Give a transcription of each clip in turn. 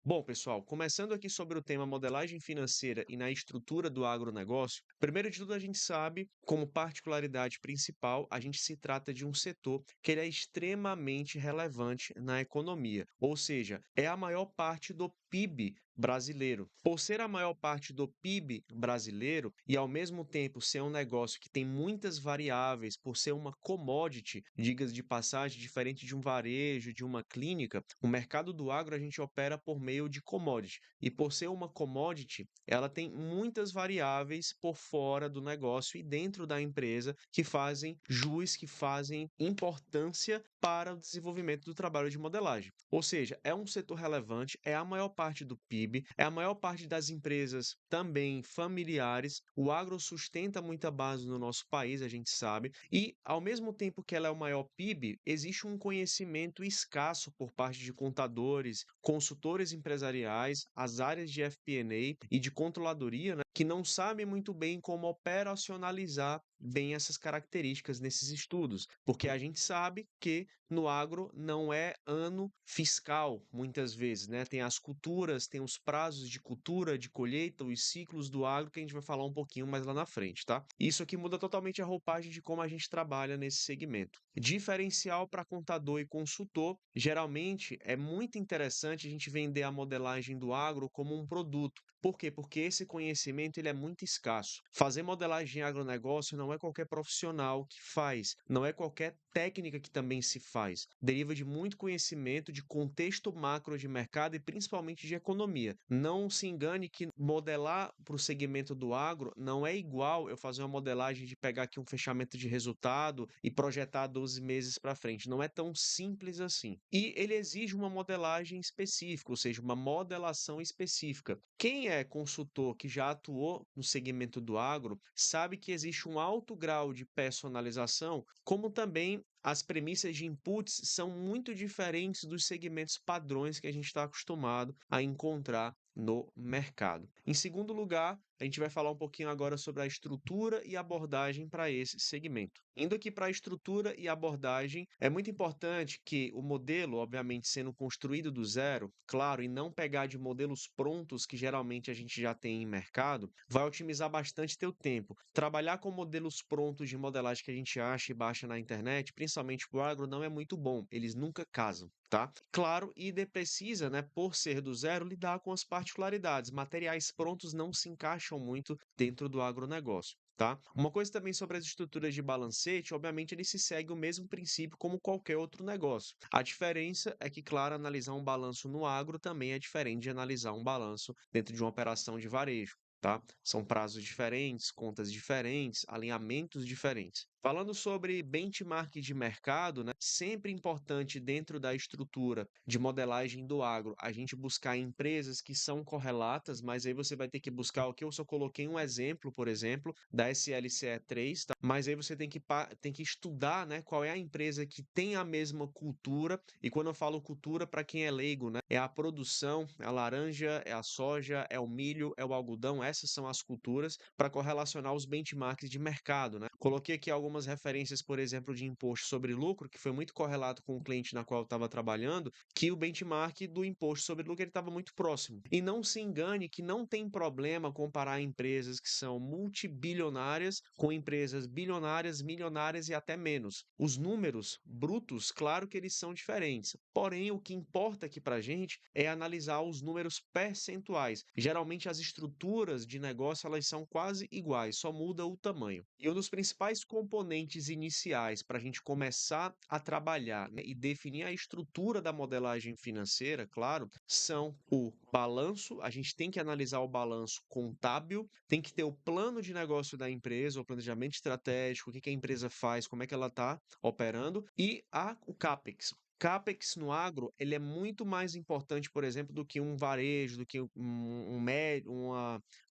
Bom, pessoal, começando aqui sobre o tema modelagem financeira e na estrutura do agronegócio, primeiro de tudo a gente sabe, como particularidade principal, a gente se trata de um setor que ele é extremamente relevante na economia, ou seja, é a maior parte do PIB brasileiro. Por ser a maior parte do PIB brasileiro e ao mesmo tempo ser um negócio que tem muitas variáveis, por ser uma commodity, digas de passagem, diferente de um varejo, de uma clínica, o mercado do agro a gente opera por meio de commodity. E por ser uma commodity, ela tem muitas variáveis por fora do negócio e dentro da empresa que fazem jus, que fazem importância para o desenvolvimento do trabalho de modelagem. Ou seja, é um setor relevante, é a maior parte do PIB, é a maior parte das empresas também familiares. O agro sustenta muita base no nosso país, a gente sabe, e ao mesmo tempo que ela é o maior PIB, existe um conhecimento escasso por parte de contadores, consultores empresariais, as áreas de FP&A e de controladoria, né, que não sabem muito bem como operacionalizar bem essas características nesses estudos, porque a gente sabe que no agro não é ano fiscal, muitas vezes, né? Tem as culturas, tem os prazos de cultura, de colheita, os ciclos do agro que a gente vai falar um pouquinho mais lá na frente, tá? Isso aqui muda totalmente a roupagem de como a gente trabalha nesse segmento. Diferencial para contador e consultor, geralmente é muito interessante a gente vender a modelagem do agro como um produto. Por quê? Porque esse conhecimento ele é muito escasso. Fazer modelagem em agronegócio não é qualquer profissional que faz, não é qualquer técnica que também se faz. Deriva de muito conhecimento de contexto macro de mercado e principalmente de economia. Não se engane que modelar para o segmento do agro não é igual eu fazer uma modelagem de pegar aqui um fechamento de resultado e projetar 12 meses para frente. Não é tão simples assim. E ele exige uma modelagem específica, ou seja, uma modelação específica. Quem é consultor que já atuou no segmento do agro sabe que existe um alto grau de personalização, como também as premissas de inputs são muito diferentes dos segmentos padrões que a gente está acostumado a encontrar no mercado. Em segundo lugar, a gente vai falar um pouquinho agora sobre a estrutura e abordagem para esse segmento. Indo aqui para a estrutura e abordagem, é muito importante que o modelo, obviamente sendo construído do zero, claro, e não pegar de modelos prontos que geralmente a gente já tem em mercado, vai otimizar bastante teu tempo. Trabalhar com modelos prontos de modelagem que a gente acha e baixa na internet, principalmente para o agro, não é muito bom. Eles nunca casam. Tá? Claro, e precisa, né, por ser do zero, lidar com as particularidades. Materiais prontos não se encaixam muito dentro do agronegócio. Tá? Uma coisa também sobre as estruturas de balancete, obviamente ele se segue o mesmo princípio como qualquer outro negócio. A diferença é que, claro, analisar um balanço no agro também é diferente de analisar um balanço dentro de uma operação de varejo. Tá? São prazos diferentes, contas diferentes, alinhamentos diferentes. Falando sobre benchmark de mercado, né, sempre importante dentro da estrutura de modelagem do agro, a gente buscar empresas que são correlatas, mas aí você vai ter que buscar o que eu só coloquei um exemplo, por exemplo, da SLCE3, tá? Mas aí você tem que estudar, né, qual é a empresa que tem a mesma cultura, e quando eu falo cultura, para quem é leigo, né, é a produção, é a laranja, é a soja, é o milho, é o algodão, essas são as culturas para correlacionar os benchmarks de mercado, né? Coloquei aqui algumas referências, por exemplo, de imposto sobre lucro, que foi muito correlato com o cliente na qual eu estava trabalhando, que o benchmark do imposto sobre lucro estava muito próximo. E não se engane que não tem problema comparar empresas que são multibilionárias com empresas bilionárias, milionárias e até menos. Os números brutos, claro que eles são diferentes. Porém, o que importa aqui para a gente é analisar os números percentuais. Geralmente, as estruturas de negócio elas são quase iguais, só muda o tamanho. E um dos principais componentes iniciais para a gente começar a trabalhar, né, e definir a estrutura da modelagem financeira, claro, são o balanço. A gente tem que analisar o balanço contábil, tem que ter o plano de negócio da empresa, o planejamento estratégico, o que a empresa faz, como é que ela está operando, e o CAPEX. CAPEX no agro, ele é muito mais importante, por exemplo, do que um varejo, do que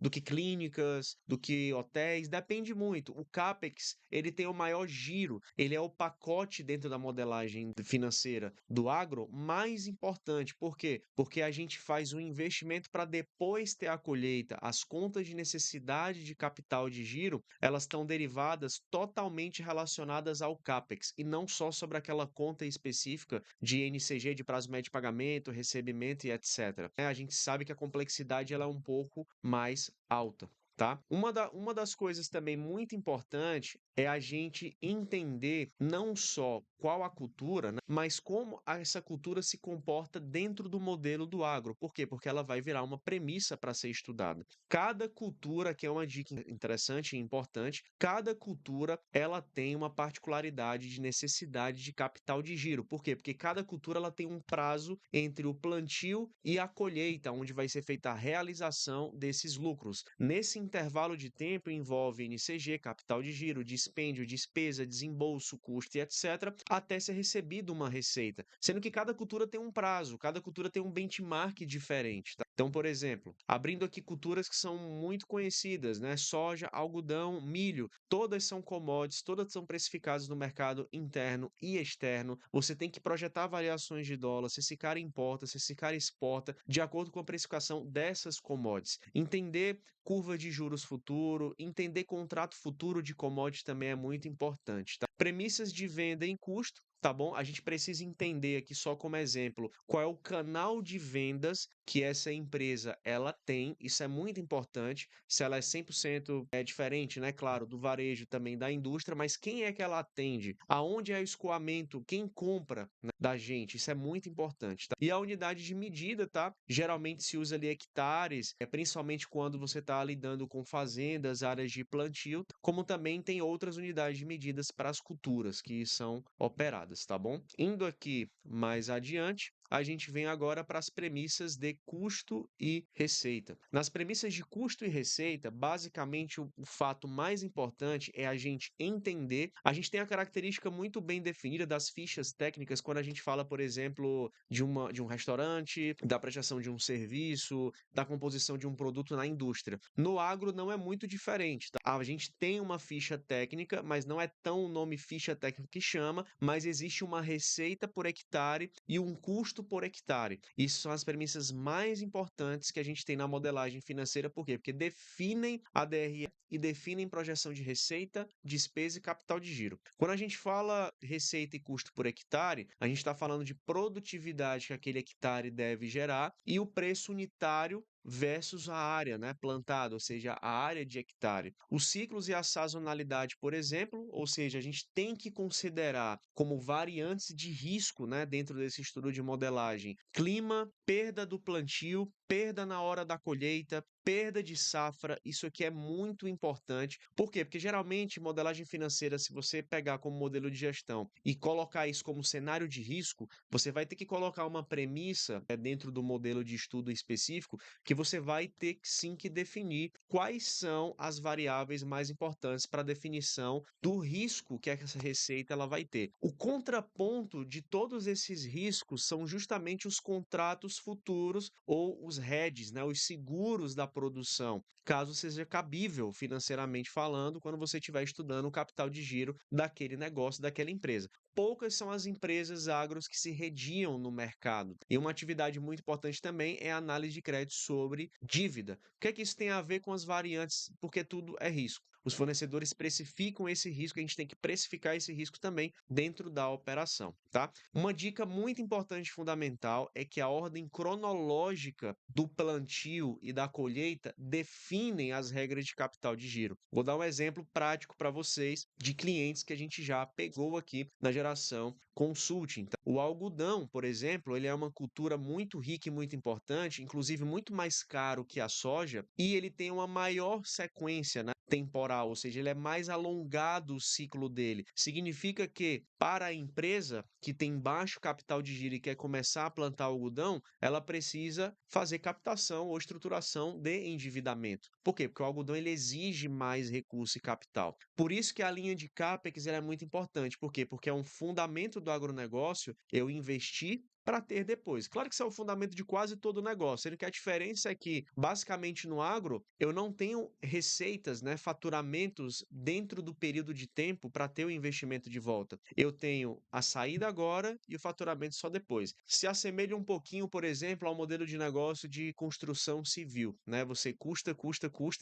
do que clínicas, do que hotéis, depende muito. O CAPEX, ele tem o maior giro, ele é o pacote dentro da modelagem financeira do agro mais importante. Por quê? Porque a gente faz um investimento para depois ter a colheita. As contas de necessidade de capital de giro, elas estão derivadas totalmente relacionadas ao CAPEX e não só sobre aquela conta específica específica de NCG, de prazo médio de pagamento, recebimento e etc. A gente sabe que a complexidade ela é um pouco mais alta. Tá? Uma das coisas também muito importante é a gente entender não só qual a cultura, né, mas como essa cultura se comporta dentro do modelo do agro. Por quê? Porque ela vai virar uma premissa para ser estudada. Cada cultura, que é uma dica interessante e importante, cada cultura ela tem uma particularidade de necessidade de capital de giro. Por quê? Porque cada cultura ela tem um prazo entre o plantio e a colheita, onde vai ser feita a realização desses lucros. Nesse intervalo de tempo envolve NCG, capital de giro, dispêndio, despesa, desembolso, custo e etc., até ser recebido uma receita. Sendo que cada cultura tem um prazo, cada cultura tem um benchmark diferente. Tá? Então, por exemplo, abrindo aqui culturas que são muito conhecidas, né? Soja, algodão, milho, todas são commodities, todas são precificadas no mercado interno e externo. Você tem que projetar variações de dólar, se esse cara importa, se esse cara exporta, de acordo com a precificação dessas commodities. Entender curva de juros futuro, entender contrato futuro de commodity também é muito importante, tá? Premissas de venda em custo, tá bom? A gente precisa entender aqui só como exemplo qual é o canal de vendas que essa empresa ela tem, isso é muito importante, se ela é 100% diferente, né, claro, do varejo também da indústria, mas quem é que ela atende? Aonde é o escoamento? Quem compra, né, da gente? Isso é muito importante, tá? E a unidade de medida, tá? Geralmente se usa ali hectares, principalmente quando você está lidando com fazendas, áreas de plantio, como também tem outras unidades de medidas para as culturas que são operadas, tá bom? Indo aqui mais adiante, a gente vem agora para as premissas de custo e receita. Nas premissas de custo e receita, basicamente o fato mais importante é a gente entender. A gente tem a característica muito bem definida das fichas técnicas quando a gente fala, por exemplo, de um restaurante, da prestação de um serviço, da composição de um produto na indústria. No agro não é muito diferente, tá? A gente tem uma ficha técnica, mas não é tão o nome ficha técnica que chama, mas existe uma receita por hectare e um custo por hectare. Isso são as premissas mais importantes que a gente tem na modelagem financeira, por quê? Porque definem a DRE e definem projeção de receita, despesa e capital de giro. Quando a gente fala receita e custo por hectare, a gente está falando de produtividade que aquele hectare deve gerar e o preço unitário versus a área, né, plantada, ou seja, a área de hectare. Os ciclos e a sazonalidade, por exemplo, ou seja, a gente tem que considerar como variantes de risco, né, dentro desse estudo de modelagem, clima, perda do plantio, perda na hora da colheita, perda de safra, isso aqui é muito importante. Por quê? Porque geralmente modelagem financeira, se você pegar como modelo de gestão e colocar isso como cenário de risco, você vai ter que colocar uma premissa dentro do modelo de estudo específico que você vai ter sim que definir quais são as variáveis mais importantes para a definição do risco que essa receita ela vai ter. O contraponto de todos esses riscos são justamente os contratos futuros ou os hedges, né, os seguros da produção, caso seja cabível financeiramente falando, quando você estiver estudando o capital de giro daquele negócio, daquela empresa. Poucas são as empresas agros que se rediam no mercado. E uma atividade muito importante também é a análise de crédito sobre dívida. O que é que isso tem a ver com as variantes? Porque tudo é risco. Os fornecedores precificam esse risco, a gente tem que precificar esse risco também dentro da operação, tá? Uma dica muito importante e fundamental é que a ordem cronológica do plantio e da colheita definem as regras de capital de giro. Vou dar um exemplo prático para vocês de clientes que a gente já pegou aqui na geração consulting. Tá? O algodão, por exemplo, ele é uma cultura muito rica e muito importante, inclusive muito mais caro que a soja, e ele tem uma maior sequência, né, temporal, ou seja, ele é mais alongado o ciclo dele. Significa que para a empresa que tem baixo capital de giro e quer começar a plantar algodão, ela precisa fazer captação ou estruturação de endividamento. Por quê? Porque o algodão ele exige mais recurso e capital. Por isso que a linha de CAPEX ela é muito importante. Por quê? Porque é um fundamento do agronegócio eu investir para ter depois. Claro que isso é o fundamento de quase todo o negócio, sendo que a diferença é que, basicamente no agro, eu não tenho receitas, né, faturamentos dentro do período de tempo para ter o investimento de volta. Eu tenho a saída agora e o faturamento só depois. Se assemelha um pouquinho, por exemplo, ao modelo de negócio de construção civil, né? Você custa,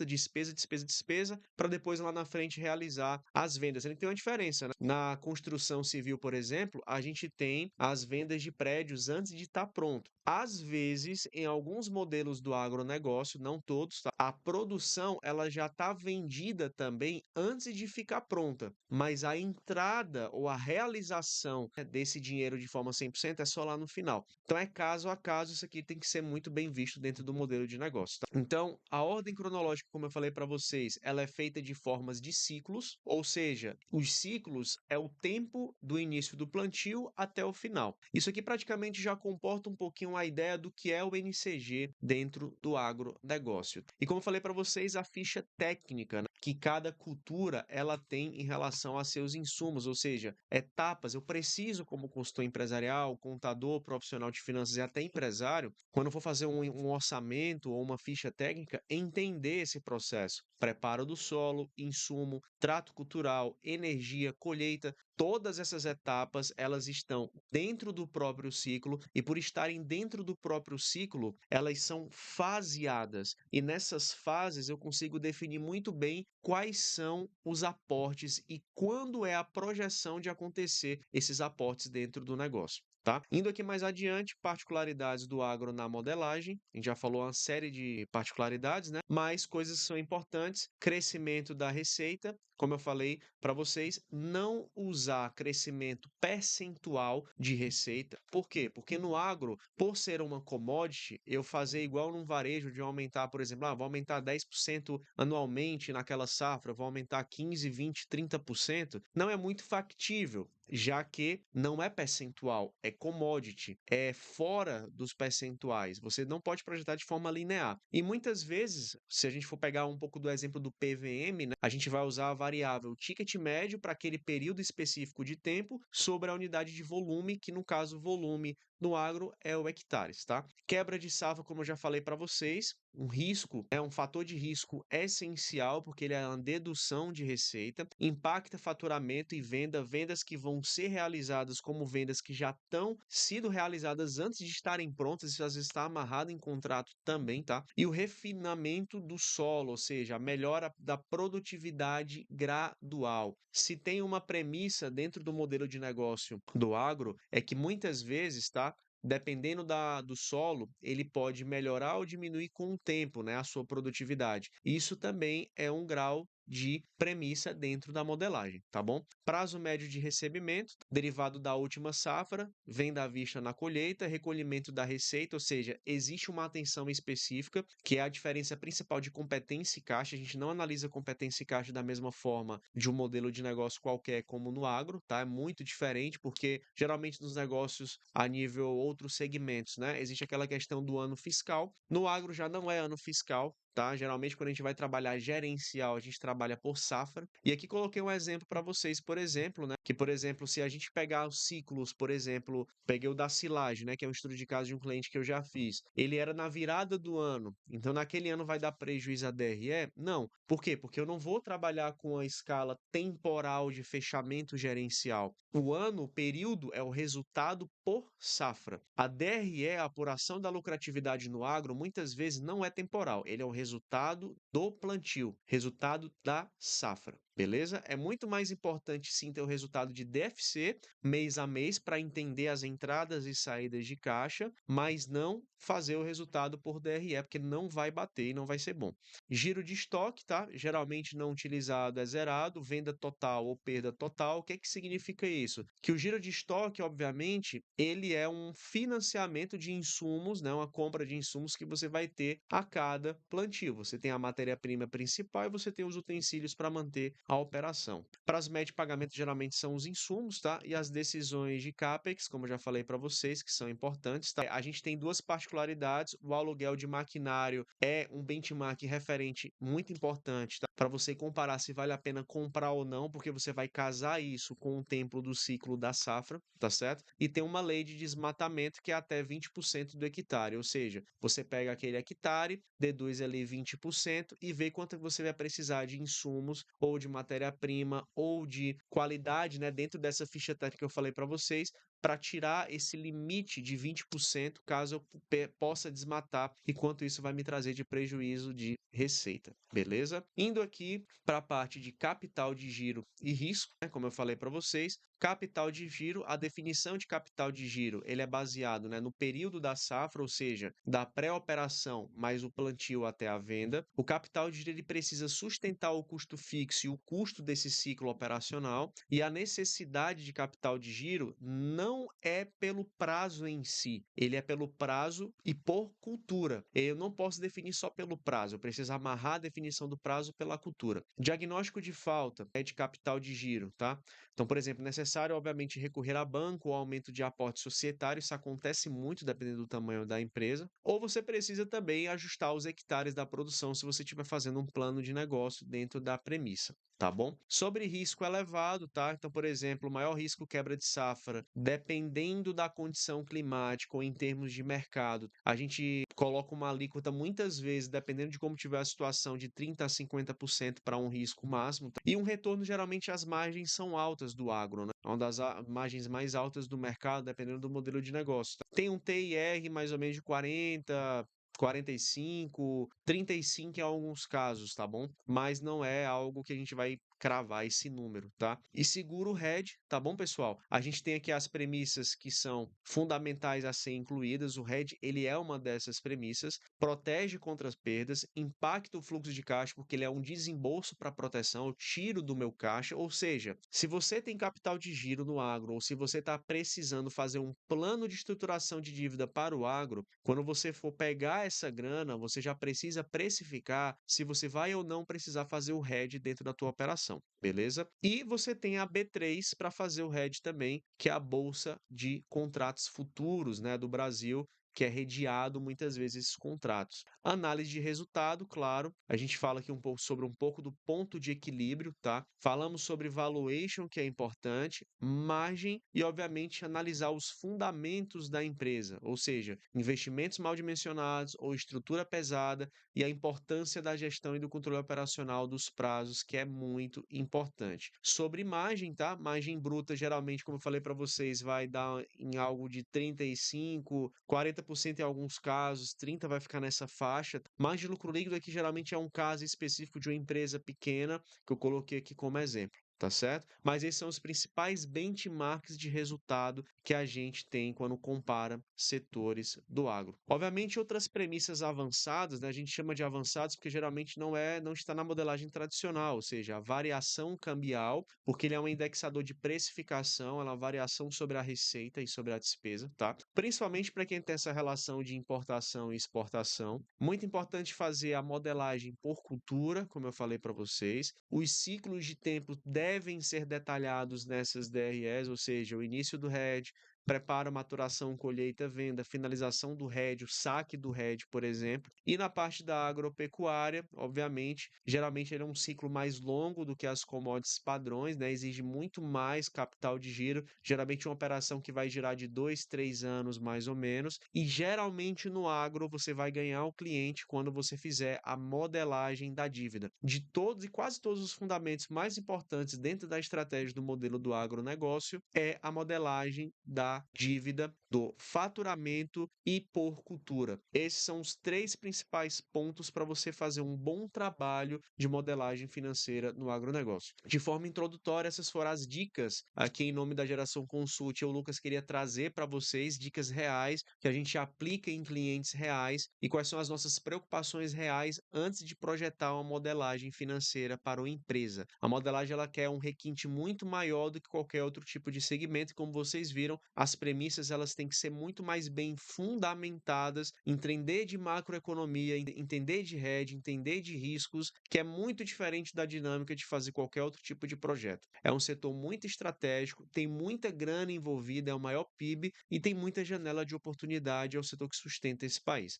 despesa, despesa, despesa, para depois lá na frente realizar as vendas. Ele tem uma diferença, né? Na construção civil, por exemplo, a gente tem as vendas de prédios antes de estar pronto. Às vezes, em alguns modelos do agronegócio, não todos, tá? A produção ela já está vendida também antes de ficar pronta, mas a entrada ou a realização, né, desse dinheiro de forma 100% é só lá no final. Então é caso a caso, isso aqui tem que ser muito bem visto dentro do modelo de negócio, tá? Então, a ordem cronológica, como eu falei para vocês, ela é feita de formas de ciclos, ou seja, os ciclos é o tempo do início do plantio até o final. Isso aqui praticamente já comporta um pouquinho a ideia do que é o NCG dentro do agronegócio. E como eu falei para vocês, a ficha técnica, né, que cada cultura ela tem em relação a seus insumos, ou seja, etapas. Eu preciso, como consultor empresarial, contador, profissional de finanças e até empresário, quando eu for fazer um orçamento ou uma ficha técnica, entender esse processo. Preparo do solo, insumo, trato cultural, energia, colheita, todas essas etapas elas estão dentro do próprio ciclo e por estarem dentro do próprio ciclo, elas são faseadas. E nessas fases eu consigo definir muito bem quais são os aportes e quando é a projeção de acontecer esses aportes dentro do negócio. Tá? Indo aqui mais adiante, particularidades do agro na modelagem. A gente já falou uma série de particularidades, né? Mas coisas que são importantes: crescimento da receita. Como eu falei para vocês, não usar crescimento percentual de receita. Por quê? Porque no agro, por ser uma commodity, eu fazer igual num varejo de aumentar, por exemplo, vou aumentar 10% anualmente naquela safra, vou aumentar 15, 20, 30%, não é muito factível, já que não é percentual, é commodity, é fora dos percentuais. Você não pode projetar de forma linear. E muitas vezes, se a gente for pegar um pouco do exemplo do PVM, né, a gente vai usar a variável ticket médio para aquele período específico de tempo sobre a unidade de volume, que no caso volume no agro é o hectares, tá? Quebra de safra, como eu já falei para vocês, um risco, é um fator de risco essencial, porque ele é uma dedução de receita, impacta faturamento e venda, vendas que vão ser realizadas como vendas que já estão sido realizadas antes de estarem prontas, isso às vezes está amarrado em contrato também, tá? E o refinamento do solo, ou seja, a melhora da produtividade gradual. Se tem uma premissa dentro do modelo de negócio do agro, é que muitas vezes, tá? Dependendo do solo, ele pode melhorar ou diminuir com o tempo, né, a sua produtividade. Isso também é um grau de premissa dentro da modelagem, tá bom? Prazo médio de recebimento, derivado da última safra, venda à vista na colheita, recolhimento da receita, ou seja, existe uma atenção específica, que é a diferença principal de competência e caixa. A gente não analisa competência e caixa da mesma forma de um modelo de negócio qualquer como no agro, tá? É muito diferente, porque geralmente nos negócios a nível outros segmentos, né? Existe aquela questão do ano fiscal. No agro já não é ano fiscal, tá? Geralmente, quando a gente vai trabalhar gerencial, a gente trabalha por safra. E aqui coloquei um exemplo para vocês, por exemplo, né? Que, por exemplo, se a gente pegar os ciclos, por exemplo, peguei o da silagem, né? Que é um estudo de caso de um cliente que eu já fiz. Ele era na virada do ano. Então, naquele ano vai dar prejuízo a DRE? Não. Por quê? Porque eu não vou trabalhar com a escala temporal de fechamento gerencial. O ano, o período, é o resultado por safra. A DRE, a apuração da lucratividade no agro, muitas vezes não é temporal. Ele é o resultado do plantio, resultado da safra. Beleza? É muito mais importante sim ter o resultado de DFC mês a mês para entender as entradas e saídas de caixa, mas não fazer o resultado por DRE, porque não vai bater e não vai ser bom. Giro de estoque, tá? Geralmente não utilizado é zerado, venda total ou perda total. O que é que significa isso? Que o giro de estoque, obviamente, ele é um financiamento de insumos, né? Uma compra de insumos que você vai ter a cada plantio. Você tem a matéria-prima principal e você tem os utensílios para manter a operação. Prazo médio de pagamento geralmente são os insumos, tá? E as decisões de CAPEX, como eu já falei para vocês, que são importantes, tá? A gente tem duas particularidades. O aluguel de maquinário é um benchmark referente muito importante, tá? para você comparar se vale a pena comprar ou não, porque você vai casar isso com o tempo do ciclo da safra, tá certo? E tem uma lei de desmatamento que é até 20% do hectare, ou seja, você pega aquele hectare, deduz ali 20% e vê quanto você vai precisar de insumos ou de matéria-prima ou de qualidade, né, dentro dessa ficha técnica que eu falei para vocês, para tirar esse limite de 20% caso eu possa desmatar e quanto isso vai me trazer de prejuízo de receita, beleza? Indo aqui para a parte de capital de giro e risco, né, como eu falei para vocês, capital de giro, a definição de capital de giro, ele é baseado, né, no período da safra, ou seja, da pré-operação mais o plantio até a venda. O capital de giro ele precisa sustentar o custo fixo e o custo desse ciclo operacional, e a necessidade de capital de giro não é pelo prazo em si, ele é pelo prazo e por cultura. Eu não posso definir só pelo prazo, eu preciso amarrar a definição do prazo pela cultura. Diagnóstico de falta é de capital de giro, tá? Então, por exemplo, é necessário, obviamente, recorrer a banco ou aumento de aporte societário, isso acontece muito dependendo do tamanho da empresa, ou você precisa também ajustar os hectares da produção se você estiver fazendo um plano de negócio dentro da premissa. Tá bom? Sobre risco elevado, tá? Então, por exemplo, o maior risco quebra de safra, dependendo da condição climática ou em termos de mercado, a gente coloca uma alíquota muitas vezes, dependendo de como tiver a situação, de 30% a 50% para um risco máximo. Tá? E um retorno, geralmente, as margens são altas do agro, né? É uma das margens mais altas do mercado, dependendo do modelo de negócio. Tá? Tem um TIR mais ou menos de 40, 45, 35 em alguns casos, tá bom? Mas não é algo que a gente vai cravar esse número, tá? E seguro hedge, tá bom, pessoal? A gente tem aqui as premissas que são fundamentais a ser incluídas. O hedge, ele é uma dessas premissas, protege contra as perdas, impacta o fluxo de caixa porque ele é um desembolso para proteção, eu tiro do meu caixa, ou seja, se você tem capital de giro no agro ou se você está precisando fazer um plano de estruturação de dívida para o agro, quando você for pegar essa grana, você já precisa precificar se você vai ou não precisar fazer o hedge dentro da tua operação, beleza? E você tem a B3 para fazer o hedge também, que é a Bolsa de Contratos Futuros, né, do Brasil, que é redeado muitas vezes esses contratos. Análise de resultado, claro, a gente fala aqui um pouco sobre um pouco do ponto de equilíbrio, tá? Falamos sobre valuation, que é importante, margem e, obviamente, analisar os fundamentos da empresa, ou seja, investimentos mal dimensionados ou estrutura pesada e a importância da gestão e do controle operacional dos prazos, que é muito importante. Sobre margem, tá? Margem bruta, geralmente, como eu falei para vocês, vai dar em algo de 35, 40% em alguns casos, 30% vai ficar nessa faixa. Margem de lucro líquido aqui geralmente é um caso específico de uma empresa pequena, que eu coloquei aqui como exemplo. Tá certo? Mas esses são os principais benchmarks de resultado que a gente tem quando compara setores do agro. Obviamente, outras premissas avançadas, né, a gente chama de avançados porque geralmente não está na modelagem tradicional, ou seja, a variação cambial, porque ele é um indexador de precificação, ela é uma variação sobre a receita e sobre a despesa, tá? Principalmente para quem tem essa relação de importação e exportação. Muito importante fazer a modelagem por cultura, como eu falei para vocês. Os ciclos de tempo devem ser detalhados nessas DREs, ou seja, o início do hedge, preparo, maturação, colheita, venda, finalização do hedge, o saque do hedge, por exemplo. E na parte da agropecuária, obviamente, geralmente ele é um ciclo mais longo do que as commodities padrões, né? Exige muito mais capital de giro, geralmente uma operação que vai girar de 2, 3 anos mais ou menos. E geralmente no agro você vai ganhar o cliente quando você fizer a modelagem da dívida. De todos e quase todos os fundamentos mais importantes dentro da estratégia do modelo do agronegócio é a modelagem da dívida, do faturamento e por cultura. Esses são os três principais pontos para você fazer um bom trabalho de modelagem financeira no agronegócio. De forma introdutória, essas foram as dicas aqui em nome da Geração Consult. Eu, Lucas, queria trazer para vocês dicas reais que a gente aplica em clientes reais e quais são as nossas preocupações reais antes de projetar uma modelagem financeira para uma empresa. A modelagem ela quer um requinte muito maior do que qualquer outro tipo de segmento, e como vocês viram, as premissas elas têm que ser muito mais bem fundamentadas, entender de macroeconomia, entender de hedge, entender de riscos, que é muito diferente da dinâmica de fazer qualquer outro tipo de projeto. É um setor muito estratégico, tem muita grana envolvida, é o maior PIB e tem muita janela de oportunidade, é o setor que sustenta esse país.